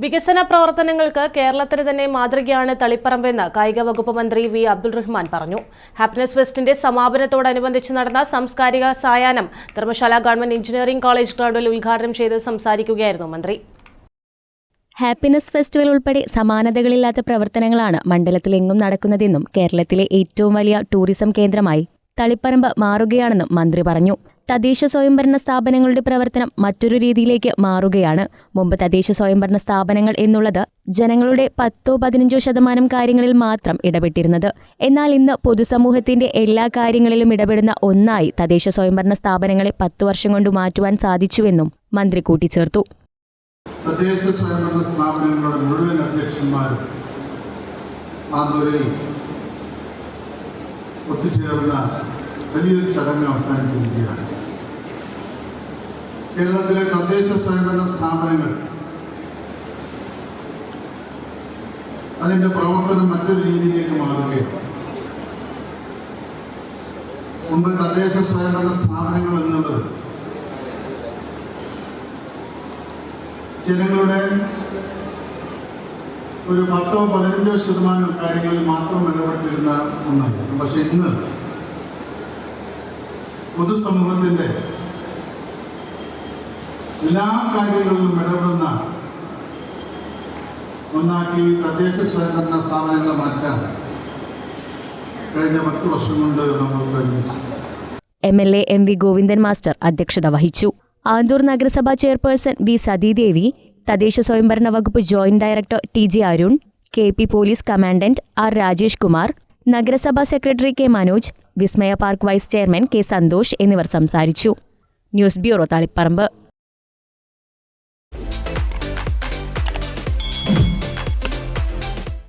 വികസന പ്രവർത്തനങ്ങൾക്ക് കേരളത്തിന് തന്നെ മാതൃകയാണ് തളിപ്പറമ്പെന്ന് കായിക വകുപ്പ് മന്ത്രി വി അബ്ദുൾ റഹ്മാൻ പറഞ്ഞു. ഹാപ്പിനെസ് ഫെസ്റ്റിന്റെ സമാപനത്തോടനുബന്ധിച്ച് നടന്ന സാംസ്കാരിക സായാഹ്നം ധർമ്മശാല ഗവൺമെന്റ് എഞ്ചിനീയറിംഗ് കോളേജ് ഗ്രൗണ്ടിൽ ഉദ്ഘാടനം ചെയ്ത് സംസാരിക്കുകയായിരുന്നു മന്ത്രി. ഹാപ്പിനെസ് ഫെസ്റ്റിവൽ ഉൾപ്പെടെ സമാനതകളില്ലാത്ത പ്രവർത്തനങ്ങളാണ് മണ്ഡലത്തിലെങ്ങും നടക്കുന്നതെന്നും കേരളത്തിലെ ഏറ്റവും വലിയ ടൂറിസം കേന്ദ്രമായി തളിപ്പറമ്പ് മാറുകയാണെന്നും മന്ത്രി പറഞ്ഞു. തദ്ദേശ സ്വയംഭരണ സ്ഥാപനങ്ങളുടെ പ്രവർത്തനം മറ്റൊരു രീതിയിലേക്ക് മാറുകയാണ്. മുമ്പ് തദ്ദേശ സ്വയംഭരണ സ്ഥാപനങ്ങൾ എന്നുള്ളത് ജനങ്ങളുടെ 10-15% കാര്യങ്ങളിൽ മാത്രം ഇടപെട്ടിരുന്നത്. എന്നാൽ ഇന്ന് പൊതുസമൂഹത്തിന്റെ എല്ലാ കാര്യങ്ങളിലും ഇടപെടുന്ന ഒന്നായി തദ്ദേശ സ്വയംഭരണ സ്ഥാപനങ്ങളെ 10 വർഷം കൊണ്ട് മാറ്റുവാൻ സാധിച്ചുവെന്നും മന്ത്രി കൂട്ടിച്ചേർത്തു. തദ്ദേശ സ്വയംഭരണ സ്ഥാപനങ്ങളുടെ മുഴുവൻ അധ്യക്ഷന്മാരും ആന്തൂരിൽ ഒത്തുചേർന്ന വലിയൊരു ചടങ്ങ് അവസാനിച്ചിരിക്കുകയാണ്. കേരളത്തിലെ തദ്ദേശ സ്വയംഭരണ സ്ഥാപനങ്ങൾ അതിൻ്റെ പ്രവർത്തനം മറ്റൊരു രീതിയിലേക്ക് മാറുകയാണ്. മുമ്പ് തദ്ദേശ സ്വയംഭരണ സ്ഥാപനങ്ങൾ എന്നത് ജനങ്ങളുടെ ഒരു 10-15% കാര്യങ്ങളിൽ മാത്രം ഇടപെട്ടിരുന്ന ഒന്നായിരുന്നു. പക്ഷെ ഇന്ന് പൊതുസമൂഹത്തിൻ്റെ എല്ലാ കാര്യങ്ങളിലും ഇടപെടുന്ന ഒന്നാക്കി തദ്ദേശ സ്വയംഭരണ സ്ഥാപനങ്ങളെ മാറ്റാൻ കഴിഞ്ഞ 10 വർഷം കൊണ്ട് നമ്മൾ കഴിഞ്ഞു. MLA MV ഗോവിന്ദൻ മാസ്റ്റർ അധ്യക്ഷത വഹിച്ചു. ആന്തൂർ നഗരസഭാ ചെയർപേഴ്സൺ വി സതീദേവി, തദ്ദേശ സ്വയംഭരണ വകുപ്പ് joint director TG Arun, KP police commandant R Rajesh Kumar, നഗരസഭാ secretary K Manoj, Vismaya park vice chairman K Santhosh എന്നിവർ സംസാരിച്ചു. News bureau Taliparamba.